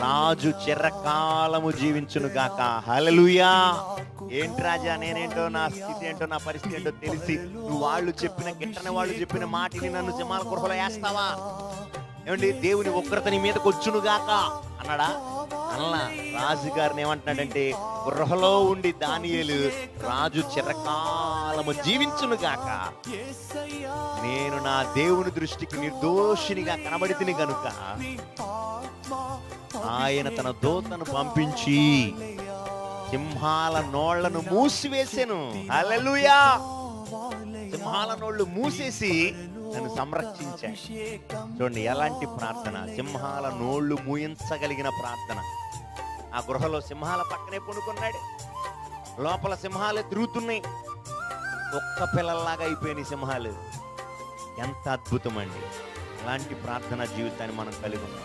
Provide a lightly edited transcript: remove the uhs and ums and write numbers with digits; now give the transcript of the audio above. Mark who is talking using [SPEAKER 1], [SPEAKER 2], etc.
[SPEAKER 1] రాజు చిరకాలము జీవించును గాక. హల్లెలూయా. ఏంటి రాజా, నేనేంటో, నా స్థితి ఏంటో, నా పరిస్థితి ఏంటో తెలిసి నువ్వు వాళ్ళు చెప్పిన గిట్టని వాళ్ళు చెప్పిన మాటిని నన్ను సింహాల గృహలో వేస్తావా? ఏమండి, దేవుని ఉగ్రత నీ మీదకి వచ్చును గాక అన్నాడా? అలా రాజుగారిని ఏమంటున్నాడంటే, గృహలో ఉండి దానియేలు రాజు చిరకాలము జీవించును గాక, నేను నా దేవుని దృష్టికి నిర్దోషినిగా కనబడితిని గనుక ఆయన తన దూతను పంపించి సింహాల నోళ్లను మూసివేసెను. హల్లెలూయా. సింహాల నోళ్లు మూసేసి నన్ను సంరక్షించాడు. చూడండి ఎలాంటి ప్రార్థన, సింహాల నోళ్లు మూయించగలిగిన ప్రార్థన. ఆ గృహలో సింహాల పక్కనే పడుకున్నాడు, లోపల సింహాలు తిరుగుతున్నాయి, ఒక్క పిల్లల్లాగా అయిపోయినాయి సింహాలు. ఎంత అద్భుతం అండి. అలాంటి ప్రార్థన జీవితాన్ని మనం కలిగి ఉన్నాం.